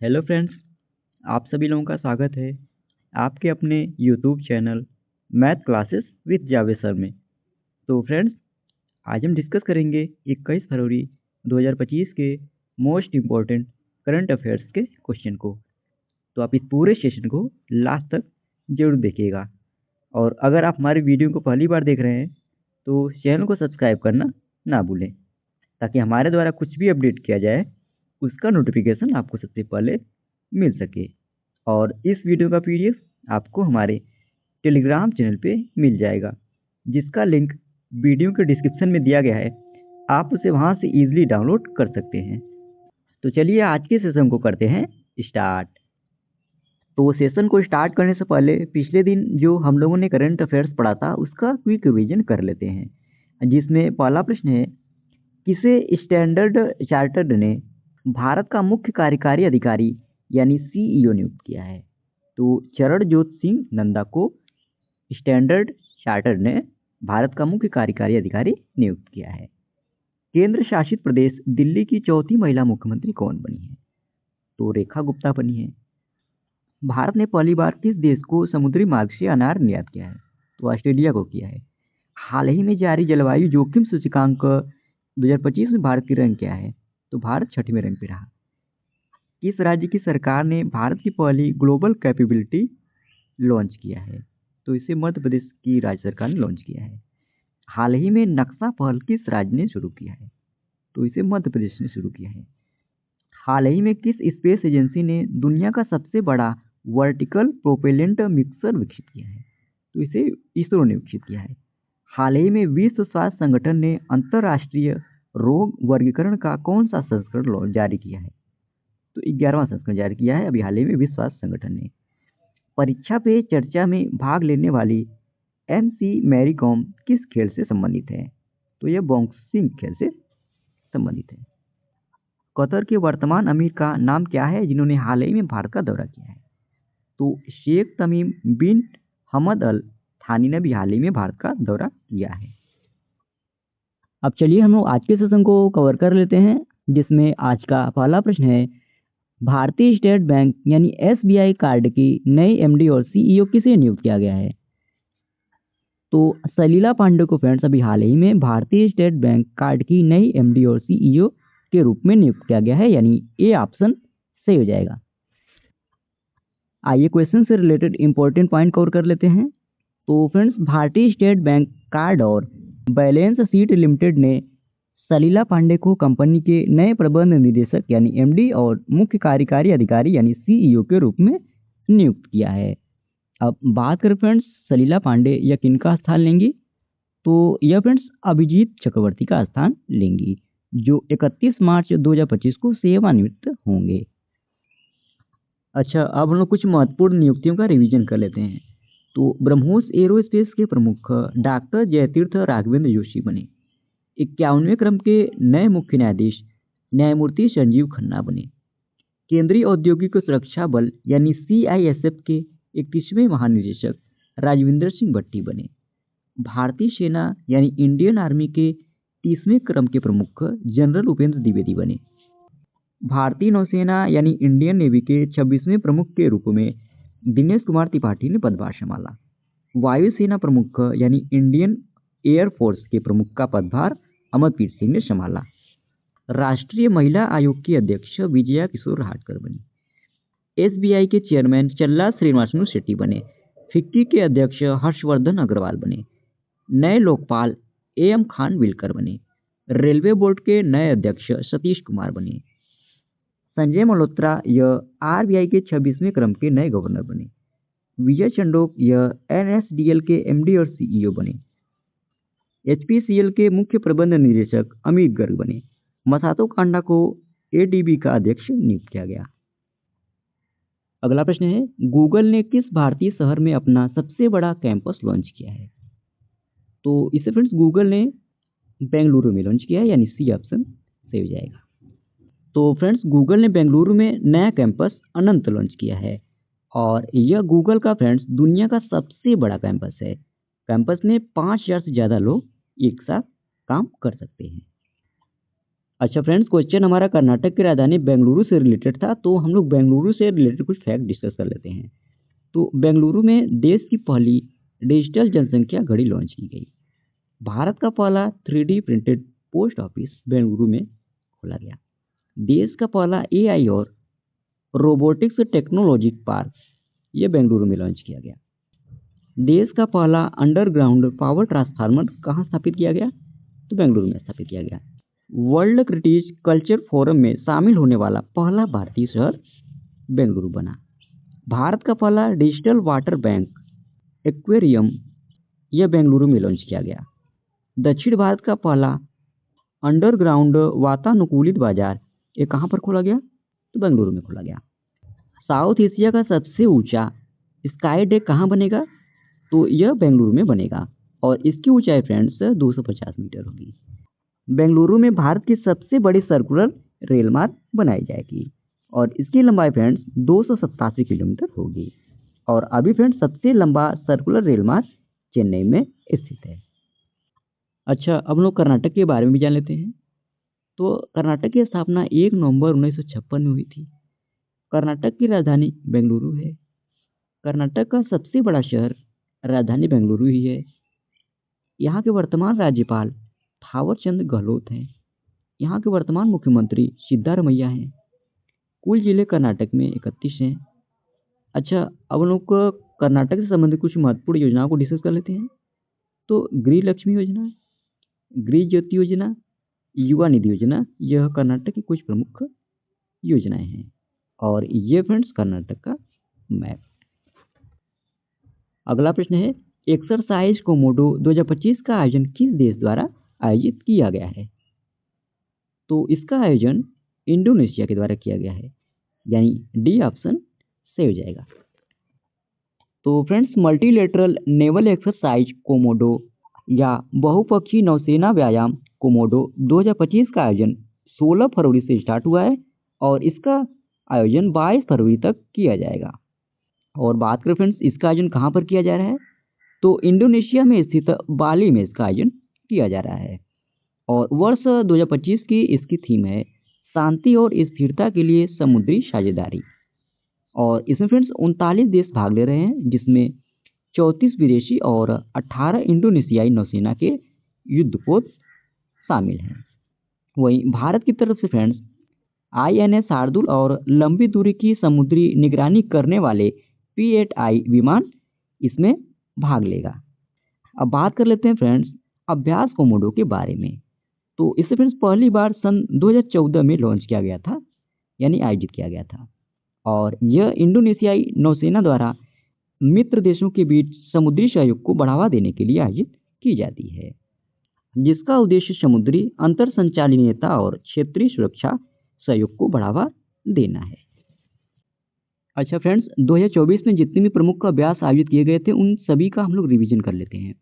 Hello friends, आप सभी लोगों का स्वागत है आपके अपने YouTube channel math classes with Javed sir में। तो फ्रेंड्स, आज हम डिस्कस करेंगे 21 फरवरी 2025 के मोस्ट इम्पोर्टेंट करंट अफेयर्स के क्वेश्चन को। तो आप इस पूरे सेशन को लास्ट तक जरूर देखिएगा। और अगर आप हमारे वीडियो को पहली बार देख रहे हैं तो चैनल को सब्सक्राइब करना ना भूलें, ताकि हमारे द्वारा कुछ भी अपडेट किया जाए उसका नोटिफिकेशन आपको सबसे पहले मिल सके। और इस वीडियो का पीडीएफ आपको हमारे टेलीग्राम चैनल पे मिल जाएगा, जिसका लिंक वीडियो के डिस्क्रिप्शन में दिया गया है। आप उसे वहां से इजीली डाउनलोड कर सकते हैं। तो चलिए आज के सेशन को करते हैं स्टार्ट। तो सेशन को स्टार्ट करने से पहले पिछले दिन जो हम लोगों ने करंट अफेयर्स पढ़ा था उसका क्विक रिवीजन कर लेते हैं, जिसमें पहला प्रश्न है, किसे स्टैंडर्ड चार्टर्ड ने भारत का मुख्य कार्यकारी अधिकारी यानी सीईओ नियुक्त किया है? तो चरणजोत सिंह नंदा को स्टैंडर्ड चार्टर्ड ने भारत का मुख्य कार्यकारी अधिकारी नियुक्त किया है। केंद्र शासित प्रदेश दिल्ली की चौथी महिला मुख्यमंत्री कौन बनी है? तो रेखा गुप्ता बनी है। भारत ने पहली बार किस देश को समुद्री मार्ग से अनार निर्यात किया है? तो ऑस्ट्रेलिया को किया है। हाल ही में जारी जलवायु जोखिम सूचकांक 2025 में भारत की रैंक क्या है? तो भारत 6वें रैंक पे रहा। किस राज्य की सरकार ने भारत की पहली ग्लोबल कैपेबिलिटी लॉन्च किया है? तो इसे मध्य प्रदेश की राज्य सरकार ने लॉन्च किया है। हाल ही में नक्शा पहल किस राज्य ने शुरू किया है? तो इसे मध्य प्रदेश ने शुरू किया है। हाल ही में किस स्पेस एजेंसी ने दुनिया का सबसे बड़ा वर्टिकल प्रोपेलेंट मिक्सर विकसित किया है? तो इसे इसरो ने विकसित किया है। हाल ही में विश्व स्वास्थ्य संगठन ने अंतर्राष्ट्रीय रोग वर्गीकरण का कौन सा संस्करण जारी किया है? तो 11वां संस्करण जारी किया है अभी हाल ही में विश्व स्वास्थ्य संगठन ने। परीक्षा पे चर्चा में भाग लेने वाली MC मैरी कॉम किस खेल से संबंधित है? तो यह बॉक्सिंग खेल से संबंधित है। कतर के वर्तमान अमीर का नाम क्या है जिन्होंने हाल ही में भारत का दौरा किया है? तो शेख तमीम बिन हमद अल थानी ने भी हाल ही में भारत का दौरा किया है। अब चलिए हम लोग आज के सेशन को कवर कर लेते हैं, जिसमें आज का पहला प्रश्न है, भारतीय स्टेट बैंक यानी SBI कार्ड की नई MD और CEO किसे नियुक्त किया गया है? तो सलीला पांडे को फ्रेंड्स अभी हाल ही में भारतीय स्टेट बैंक कार्ड की नई MD और CEO के रूप में नियुक्त किया गया है, यानी ए ऑप्शन सही हो जाएगा। आइए क्वेश्चन से रिलेटेड इंपॉर्टेंट पॉइंट कवर कर लेते हैं। तो फ्रेंड्स, भारतीय स्टेट बैंक कार्ड और बैलेंस शीट लिमिटेड ने सलीला पांडे को कंपनी के नए प्रबंध निदेशक यानी MD और मुख्य कार्यकारी अधिकारी यानी CEO के रूप में नियुक्त किया है। अब बात करें फ्रेंड्स, सलीला पांडे यह किनका स्थान लेंगी? तो यह फ्रेंड्स अभिजीत चक्रवर्ती का स्थान लेंगी, जो 31 मार्च 2025 को सेवानिवृत्त होंगे। अच्छा, अब हम लोग कुछ महत्वपूर्ण नियुक्तियों का रिवीजन कर लेते हैं। तो ब्रह्मोस एरोस्पेस के प्रमुख डॉक्टर जयतीर्थ राघवेंद्र जोशी बने। 51वें क्रम के नए मुख्य न्यायाधीश न्यायमूर्ति संजीव खन्ना बने। केंद्रीय औद्योगिक सुरक्षा बल यानी CISF के 21वें महानिदेशक राजविंदर सिंह भट्टी बने। भारतीय सेना यानी इंडियन आर्मी के 30वें क्रम के प्रमुख जनरल उपेंद्र द्विवेदी बने। भारतीय नौसेना यानी इंडियन नेवी के 26वें प्रमुख के रूप में दिनेश कुमार त्रिपाठी ने पदभार संभाला। वायुसेना प्रमुख यानी इंडियन एयरफोर्स के प्रमुख का पदभार अमरप्रीत सिंह ने संभाला। राष्ट्रीय महिला आयोग की अध्यक्ष विजया किशोर हाटकर बनी। SBI के चेयरमैन चल्ला श्रीनिवासनु शेट्टी बने। फिक्की के अध्यक्ष हर्षवर्धन अग्रवाल बने। नए लोकपाल AM खान विलकर बने। रेलवे बोर्ड के नए अध्यक्ष सतीश कुमार बने। संजय मल्होत्रा यह RBI के 26वें क्रम के नए गवर्नर बने। विजय चंडोक यह NSDL के MD और CEO बने। HPCL के मुख्य प्रबंध निदेशक अमित गर्ग बने। मसातो कांडा को ADB का अध्यक्ष नियुक्त किया गया। अगला प्रश्न है, गूगल ने किस भारतीय शहर में अपना सबसे बड़ा कैंपस लॉन्च किया है? तो इसे फ्रेंड्स गूगल ने बेंगलुरु में लॉन्च किया है, यानी C ऑप्शन सही हो जाएगा। तो फ्रेंड्स, गूगल ने बेंगलुरु में नया कैंपस अनंत लॉन्च किया है और यह गूगल का फ्रेंड्स दुनिया का सबसे बड़ा कैंपस है। कैंपस में 5000 से ज़्यादा लोग एक साथ काम कर सकते हैं। अच्छा फ्रेंड्स, क्वेश्चन हमारा कर्नाटक की राजधानी बेंगलुरु से रिलेटेड था, तो हम लोग बेंगलुरु से रिलेटेड कुछ फैक्ट डिस्कस कर लेते हैं। तो बेंगलुरु में देश की पहली डिजिटल जनसंख्या घड़ी लॉन्च की गई। भारत का पहला 3D printed post office Bengaluru में खोला गया। देश का पहला AI और रोबोटिक्स टेक्नोलॉजी पार्क ये बेंगलुरु में लॉन्च किया गया। देश का पहला अंडरग्राउंड पावर ट्रांसफार्मर कहाँ स्थापित किया गया? तो बेंगलुरु में स्थापित किया गया। वर्ल्ड क्रिटिश कल्चर फोरम में शामिल होने वाला पहला भारतीय शहर बेंगलुरु बना। भारत का पहला डिजिटल वाटर बैंक एक्वेरियम यह बेंगलुरु में लॉन्च किया गया। दक्षिण भारत का पहला अंडरग्राउंड वातानुकूलित बाजार ये कहाँ पर खोला गया? तो बेंगलुरु में खोला गया। साउथ एशिया का सबसे ऊंचा स्काई डेक कहाँ बनेगा? तो यह बेंगलुरु में बनेगा और इसकी ऊंचाई फ्रेंड्स 250 मीटर होगी। बेंगलुरु में भारत की सबसे बड़ी सर्कुलर रेल मार्ग बनाई जाएगी और इसकी लंबाई फ्रेंड्स 287 किलोमीटर होगी। और अभी फ्रेंड्स सबसे लंबा सर्कुलर रेल मार्ग चेन्नई में स्थित है। अच्छा, अब हम लोग कर्नाटक के बारे में भी जान लेते हैं। तो कर्नाटक की स्थापना 1 नवंबर 1956 में हुई थी। कर्नाटक की राजधानी बेंगलुरु है। कर्नाटक का सबसे बड़ा शहर राजधानी बेंगलुरु ही है। यहाँ के वर्तमान राज्यपाल थावरचंद गहलोत हैं। यहाँ के वर्तमान मुख्यमंत्री सिद्धारमैया हैं। कुल जिले कर्नाटक में 31 हैं। अच्छा, अब हम लोग कर्नाटक से संबंधित कुछ महत्वपूर्ण योजनाओं को डिस्कस कर लेते हैं। तो गृह लक्ष्मी योजना, गृह ज्योति योजना, युवा निधि योजना यह कर्नाटक की कुछ प्रमुख योजनाएं हैं। और ये फ्रेंड्स कर्नाटक का मैप। अगला प्रश्न है, एक्सरसाइज कोमोडो 2025 का आयोजन किस देश द्वारा आयोजित किया गया है? तो इसका आयोजन इंडोनेशिया के द्वारा किया गया है, यानी डी ऑप्शन सही हो जाएगा। तो friends, multilateral naval exercise Komodo या बहुपक्षीय नौसेना व्यायाम कोमोडो 2025 का आयोजन 16 फरवरी से स्टार्ट हुआ है और इसका आयोजन 22 फरवरी तक किया जाएगा। और बात करें फ्रेंड्स इसका आयोजन कहाँ पर किया जा रहा है? तो इंडोनेशिया में स्थित बाली में इसका आयोजन किया जा रहा है। और वर्ष 2025 की इसकी थीम है शांति और स्थिरता के लिए समुद्री साझेदारी। और इसमें फ्रेंड्स 39 देश भाग ले रहे हैं, जिसमें 34 विदेशी और 18 इंडोनेशियाई नौसेना के युद्धपोत शामिल हैं। वहीं भारत की तरफ से फ्रेंड्स INS शार्दुल और लंबी दूरी की समुद्री निगरानी करने वाले P-8I विमान इसमें भाग लेगा। अब बात कर लेते हैं फ्रेंड्स अभ्यास कोमोडो के बारे में। तो इसे फ्रेंड्स पहली बार सन 2014 में लॉन्च किया गया था, यानी आयोजित किया गया था। और यह इंडोनेशियाई नौसेना द्वारा मित्र देशों के बीच समुद्री सहयोग को बढ़ावा देने के लिए आयोजित की जाती है, जिसका उद्देश्य समुद्री अंतर संचालनीयता और क्षेत्रीय सुरक्षा सहयोग को बढ़ावा देना है। अच्छा फ्रेंड्स, 2024 में जितने भी प्रमुख अभ्यास आयोजित किए गए थे उन सभी का हम लोग रिवीजन कर लेते हैं।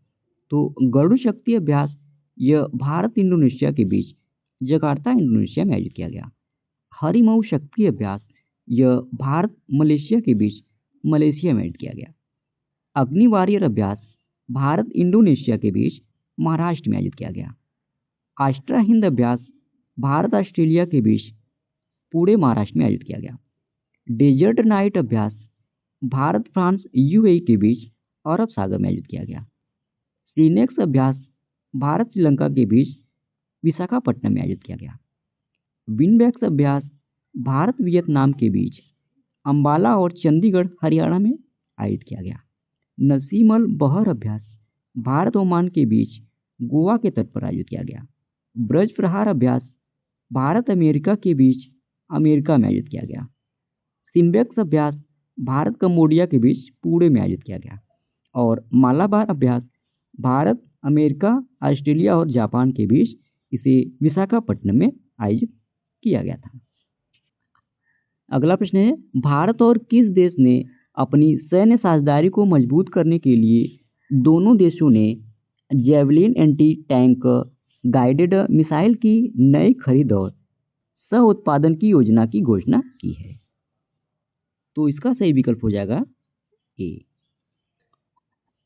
तो गरुड़ शक्ति अभ्यास यह भारत इंडोनेशिया के बीच जकार्ता इंडोनेशिया में आयोजित किया गया। हरिमऊ शक्ति अभ्यास यह भारत मलेशिया के बीच मलेशिया में आयोजित किया गया। अग्नि वॉरियर अभ्यास भारत इंडोनेशिया के बीच महाराष्ट्र में आयोजित किया गया। आस्ट्रा हिंद अभ्यास भारत ऑस्ट्रेलिया के बीच पूरे महाराष्ट्र में आयोजित किया गया। डेजर्ट नाइट अभ्यास भारत फ्रांस UAE के बीच अरब सागर में आयोजित किया गया। सीनेक्स अभ्यास भारत श्रीलंका के बीच विशाखापट्टनम में आयोजित किया गया। विनबैक्स अभ्यास भारत वियतनाम के बीच अंबाला और चंडीगढ़ हरियाणा में आयोजित किया गया। नसीमल बहर अभ्यास भारत ओमान के बीच गोवा के तट पर आयोजित किया गया। ब्रज प्रहार अभ्यास भारत अमेरिका के बीच अमेरिका में आयोजित किया गया। सिम्बेक्स अभ्यास भारत कम्बोडिया के बीच पुणे में आयोजित किया गया। और मालाबार अभ्यास भारत अमेरिका ऑस्ट्रेलिया और जापान के बीच इसे विशाखापट्टनम में आयोजित किया गया था। अगला प्रश्न है, भारत और किस देश ने अपनी सैन्य साझेदारी को मजबूत करने के लिए दोनों देशों ने javelin anti tank guided missile की नई खरीद और सह उत्पादन की योजना की घोषणा की है? तो इसका सही विकल्प हो जाएगा ए।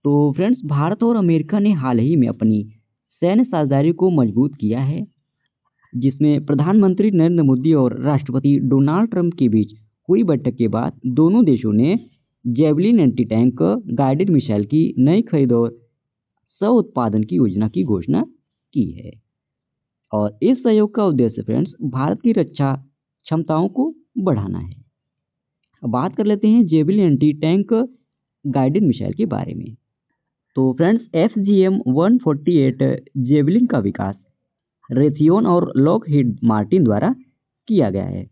तो फ्रेंड्स, भारत और अमेरिका ने हाल ही में अपनी सैन्य साझेदारी को मजबूत किया है। जिसमें प्रधानमंत्री नरेंद्र मोदी और राष्ट्रपति डोनाल्ड ट्रंप के बीच हुई बैठक के बाद दोनों देशों ने javelin anti tank guided missile की नई खरीद और सह उत्पादन की योजना की घोषणा की है। और इस सहयोग का उद्देश्य फ्रेंड्स भारत की रक्षा क्षमताओं को बढ़ाना है। अब बात कर लेते हैं javelin anti tank guided missile के बारे में। तो फ्रेंड्स FGM-148 जेवलिन का विकास रेथियोन और लॉकहीड मार्टिन द्वारा किया गया है।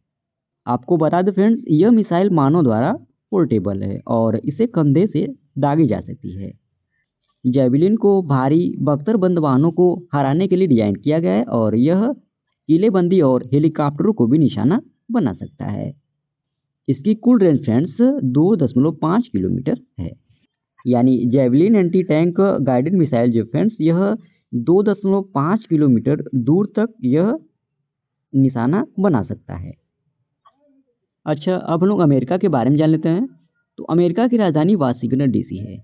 आपको बता दें फ्रेंड्स, यह मिसाइल मानव द्वारा पोर्टेबल है और इसे कंधे से दागी जा सकती है। जेवलिन को भारी बख्तरबंद वाहनों को हराने के लिए डिजाइन किया गया है और यह किलेबंदी और हेलीकॉप्टरों को भी निशाना बना सकता है। इसकी कुल रेंज फ्रेंड्स 2.5 किलोमीटर है। यानी javelin anti tank guided missile जो फ्रेंड्स यह 2.5 किलोमीटर दूर तक यह निशाना बना सकता है। अच्छा, अब हम लोग अमेरिका के बारे में जान लेते हैं। तो अमेरिका की राजधानी वाशिंगटन DC है।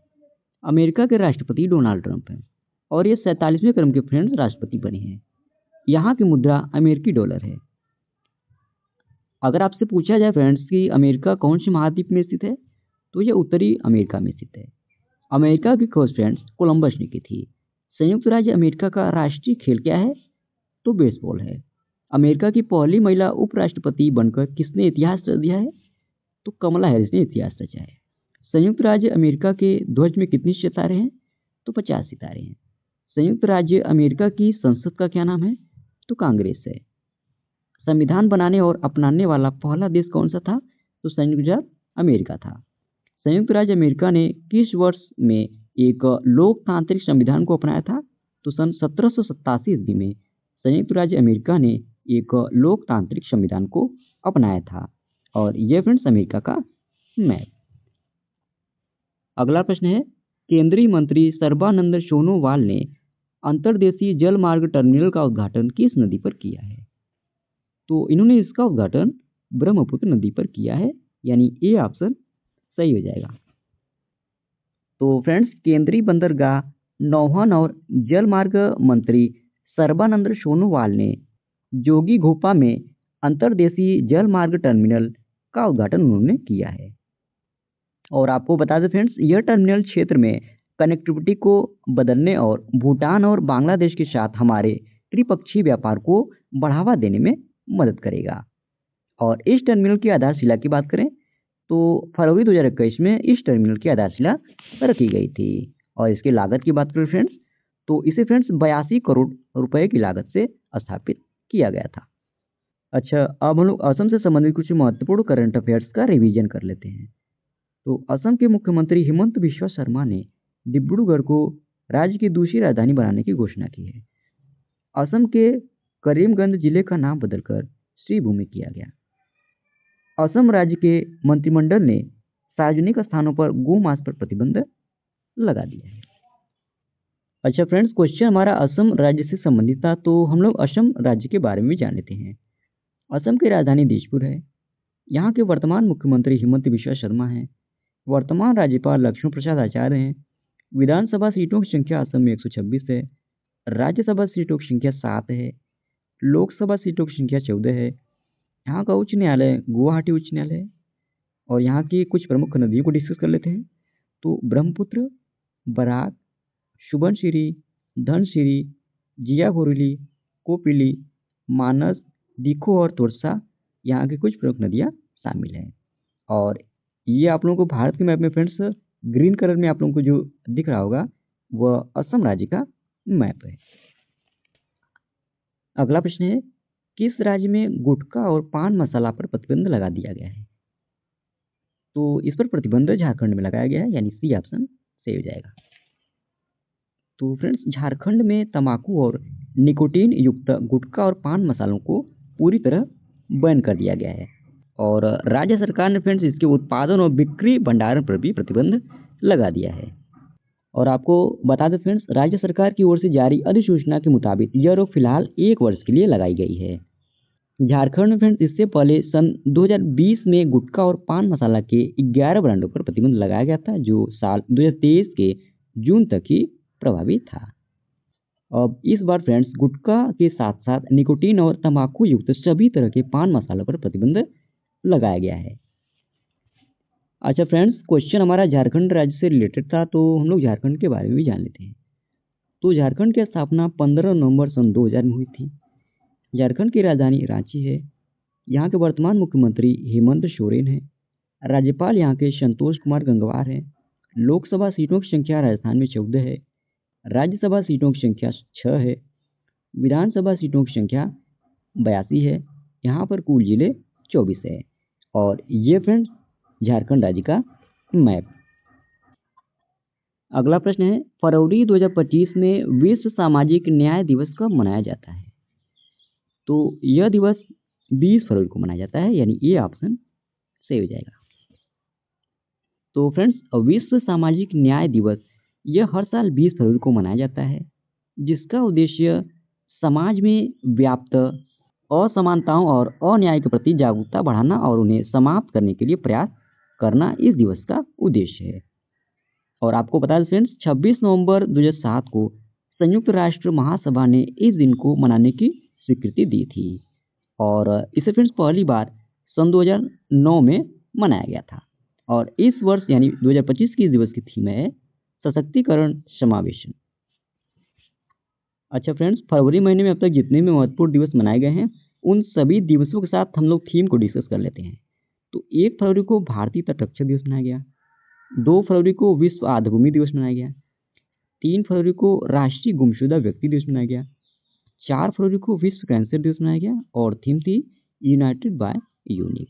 अमेरिका के राष्ट्रपति डोनाल्ड ट्रंप हैं और ये 47वें क्रम के फ्रेंड्स राष्ट्रपति बने हैं। यहाँ की मुद्रा अमेरिकी डॉलर है। अगर आपसे पूछा जाए फ्रेंड्स कि अमेरिका कौन से महाद्वीप में स्थित है, तो यह उत्तरी अमेरिका में स्थित है। अमेरिका की खोज फ्रेंड्स कोलंबस ने की थी। संयुक्त राज्य अमेरिका का राष्ट्रीय खेल क्या है, तो बेसबॉल है। अमेरिका की पहली महिला उपराष्ट्रपति बनकर किसने इतिहास रच दिया है, तो कमला हैरिस ने इतिहास रचा है। संयुक्त राज्य अमेरिका के ध्वज में कितने सितारे हैं, तो 50 सितारे हैं। संयुक्त राज्य अमेरिका की संसद का क्या नाम है, तो कांग्रेस है। संविधान बनाने और अपनाने वाला पहला देश कौन सा था, तो संयुक्त राज्य अमेरिका था। संयुक्त राज्य अमेरिका ने किस वर्ष में एक लोकतांत्रिक संविधान को अपनाया था, तो सन 1787 ईस्वी में संयुक्त राज्य अमेरिका ने एक लोकतांत्रिक संविधान को अपनाया था। और यह फ्रेंड्स अमेरिका का मैप। अगला प्रश्न है, केंद्रीय मंत्री सर्बानंद सोनोवाल ने अंतर्देशीय जल मार्ग टर्मिनल का उद्घाटन किस नदी पर किया है, तो इन्होंने इसका उद्घाटन ब्रह्मपुत्र नदी पर किया है। यानी ए ऑप्शन सही हो जाएगा। तो फ्रेंड्स केंद्रीय बंदरगाह, नौवहन और जल मार्ग मंत्री सर्बानंद सोनोवाल ने जोगीघोपा में अंतर्देशीय जल मार्ग टर्मिनल का उद्घाटन उन्होंने किया है। और आपको बता दें फ्रेंड्स, यह टर्मिनल क्षेत्र में कनेक्टिविटी को बदलने और भूटान और बांग्लादेश के साथ हमारे त्रिपक्षीय व्यापार को बढ़ावा देने में मदद करेगा। और इस टर्मिनल की आधारशिला की बात करें तो फरवरी 2021 में इस टर्मिनल की आधारशिला रखी गई थी। और इसकी लागत की बात करें फ्रेंड्स, तो इसे फ्रेंड्स 82 करोड़ रुपए की लागत से स्थापित किया गया था। अच्छा, अब हम लोग असम से संबंधित कुछ महत्वपूर्ण करंट अफेयर्स का रिवीजन कर लेते हैं। तो असम के मुख्यमंत्री हिमंत बिस्वा शर्मा ने डिब्रूगढ़ को राज्य की दूसरी राजधानी बनाने की घोषणा की है। असम के करीमगंज जिले का नाम बदलकर श्रीभूमि किया गया। असम राज्य के मंत्रिमंडल ने सार्वजनिक स्थानों पर गोमांस पर प्रतिबंध लगा दिया है। अच्छा फ्रेंड्स, क्वेश्चन हमारा असम राज्य से संबंधित था, तो हम लोग असम राज्य के बारे में जान लेते हैं। असम की राजधानी दिसपुर है। यहाँ के वर्तमान मुख्यमंत्री हिमंत बिस्वा शर्मा हैं। वर्तमान राज्यपाल लक्ष्मण प्रसाद आचार्य हैं। विधानसभा सीटों की संख्या असम में 126 है। राज्यसभा सीटों की संख्या 7 है। लोकसभा सीटों की संख्या 14 है। यहाँ का उच्च न्यायालय गुवाहाटी उच्च न्यायालय है। और यहाँ की कुछ प्रमुख नदियों को डिस्कस कर लेते हैं। तो ब्रह्मपुत्र, बराक, सुबनसिरी, धनसिरी, जियाभोरिली, कोपिली, मानस, दीखो और तोरसा यहाँ की कुछ प्रमुख नदियाँ शामिल हैं। और ये आप लोगों को भारत के मैप में फ्रेंड्स ग्रीन कलर में आप लोगों को जो दिख रहा होगा वह असम राज्य का मैप है। अगला प्रश्न है, किस राज्य में गुटखा और पान मसाला पर प्रतिबंध लगा दिया गया है, तो इस पर प्रतिबंध झारखंड में लगाया गया है। यानी सी ऑप्शन सही हो जाएगा। तो फ्रेंड्स झारखंड में तंबाकू और निकोटीन युक्त गुटखा और पान मसालों को पूरी तरह बैन कर दिया गया है। और राज्य सरकार ने फ्रेंड्स इसके उत्पादन और बिक्री भंडारण पर भी प्रतिबंध लगा दिया है। और आपको बता दें फ्रेंड्स, राज्य सरकार की ओर से जारी अधिसूचना के मुताबिक यह रोक फिलहाल 1 वर्ष के लिए लगाई गई है। झारखंड में फ्रेंड्स इससे पहले सन 2020 में गुटखा और पान मसाला के 11 ब्रांडों पर प्रतिबंध लगाया गया था, जो साल 2023 के जून तक ही प्रभावी था। अब इस बार फ्रेंड्स गुटखा के साथ साथ निकोटीन और तंबाकू युक्त सभी तरह के पान मसालों पर प्रतिबंध लगाया गया है। अच्छा फ्रेंड्स, क्वेश्चन हमारा झारखंड राज्य से रिलेटेड था, तो हम लोग झारखंड के बारे में भी जान लेते हैं। तो झारखंड की स्थापना 15 नवंबर सन 2000 में हुई थी। झारखंड की राजधानी रांची है। यहाँ के वर्तमान मुख्यमंत्री हेमंत सोरेन हैं। राज्यपाल यहाँ के संतोष कुमार गंगवार हैं। लोकसभा सीटों की संख्या राजस्थान में 14 है। राज्यसभा सीटों की संख्या 6 है। विधानसभा सीटों की संख्या 82 है। यहाँ पर कुल जिले 24 है। और ये फ्रेंड्स झारखंड राज्य का मैप। अगला प्रश्न है, फरवरी 2025 में विश्व सामाजिक न्याय दिवस कब मनाया जाता है? तो यह दिवस 20 फरवरी को मनाया जाता है, यानी ये ऑप्शन सही हो जाएगा। तो फ्रेंड्स, विश्व सामाजिक न्याय दिवस यह हर साल 20 फरवरी को मनाया जाता है, जिसका उद्देश्य समाज में व्याप्त असमानताओं और अन्याय के प्रति जागरूकता बढ़ाना और उन्हें समाप्त करने के लिए प्रयास करना इस दिवस का उद्देश्य है। और आपको बता दें फ्रेंड्स, 26 नवंबर 2007 को संयुक्त राष्ट्र महासभा ने इस दिन को मनाने की स्वीकृति दी थी और इसे फ्रेंड्स पहली बार सन 2009 में मनाया गया था। और इस वर्ष यानी 2025 की इस दिवस की थीम है सशक्तिकरण समावेशन। अच्छा फ्रेंड्स, फरवरी महीने में अब तक जितने भी महत्वपूर्ण दिवस मनाए गए हैं उन सभी दिवसों के साथ हम लोग थीम को डिस्कस कर लेते हैं। तो 1 फरवरी को भारतीय तटरक्षक दिवस मनाया गया। 2 फरवरी को विश्व आर्द्रभूमि दिवस मनाया गया। 3 फरवरी को राष्ट्रीय गुमशुदा व्यक्ति दिवस मनाया गया। 4 फरवरी को विश्व कैंसर दिवस मनाया गया और थीम थी यूनाइटेड बाय यूनिक।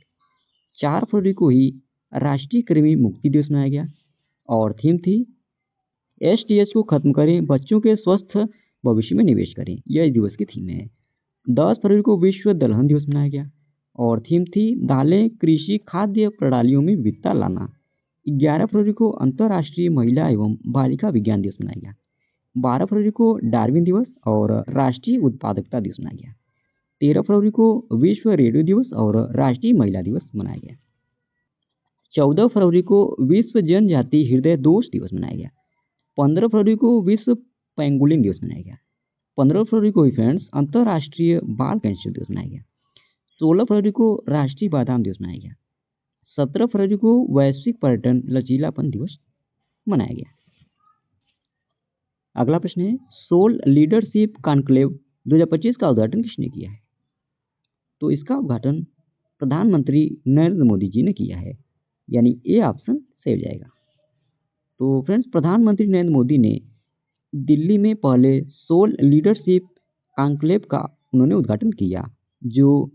4 फरवरी को ही राष्ट्रीय कृमि मुक्ति दिवस मनाया गया और थीम थी एसटीएच को खत्म करें, बच्चों के स्वस्थ भविष्य में निवेश करें। यह इस दिवस की थीम है। 10 फरवरी को विश्व दलहन दिवस मनाया गया और थीम थी दालें कृषि खाद्य प्रणालियों में विविधता लाना। 11 फरवरी को अंतर्राष्ट्रीय महिला एवं बालिका विज्ञान दिवस मनाया गया। 12 फरवरी को डार्विन दिवस और राष्ट्रीय उत्पादकता दिवस मनाया गया। 13 फरवरी को विश्व रेडियो दिवस और राष्ट्रीय महिला दिवस मनाया गया। 14 फरवरी को विश्व जनजाति हृदय दोष दिवस मनाया गया। 15 फरवरी को विश्व पेंगुलिन दिवस मनाया गया। 15 फरवरी को ही फ्रेंड्स अंतर्राष्ट्रीय बाल कैंसर दिवस मनाया गया। 16 फरवरी को राष्ट्रीय बादाम दिवस मनाया गया। 17 फरवरी को वैश्विक पर्यटन लचीलापन दिवस मनाया गया। अगला प्रश्न है, सोल लीडरशिप कॉन्क्लेव 2025 का उद्घाटन किसने किया है? तो इसका उद्घाटन प्रधानमंत्री नरेंद्र मोदी जी ने किया है, यानी ये ऑप्शन सही हो जाएगा। तो फ्रेंड्स, प्रधानमंत्री नरेंद्र मोदी ने दिल्ली में पहले सोल लीडरशिप कॉन्क्लेव का उन्होंने उद्घाटन किया, जो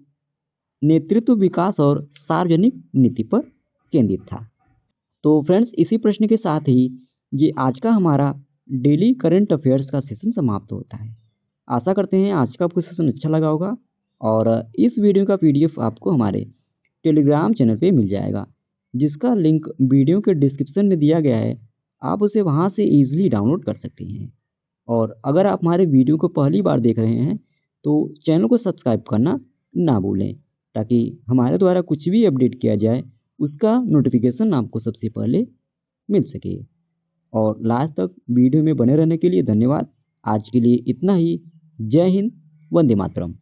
नेतृत्व विकास और सार्वजनिक नीति पर केंद्रित था। तो फ्रेंड्स, इसी प्रश्न के साथ ही ये आज का हमारा डेली करंट अफेयर्स का सेशन समाप्त होता है। आशा करते हैं आज का आपको सेशन अच्छा लगा होगा और इस वीडियो का पीडीएफ आपको हमारे टेलीग्राम चैनल पे मिल जाएगा, जिसका लिंक वीडियो के डिस्क्रिप्शन में दिया गया है। आप उसे वहाँ से ईजिली डाउनलोड कर सकते हैं। और अगर आप हमारे वीडियो को पहली बार देख रहे हैं तो चैनल को सब्सक्राइब करना ना भूलें, ताकि हमारे द्वारा कुछ भी अपडेट किया जाए उसका नोटिफिकेशन आपको सबसे पहले मिल सके। और लास्ट तक वीडियो में बने रहने के लिए धन्यवाद। आज के लिए इतना ही। जय हिंद, वंदे मातरम।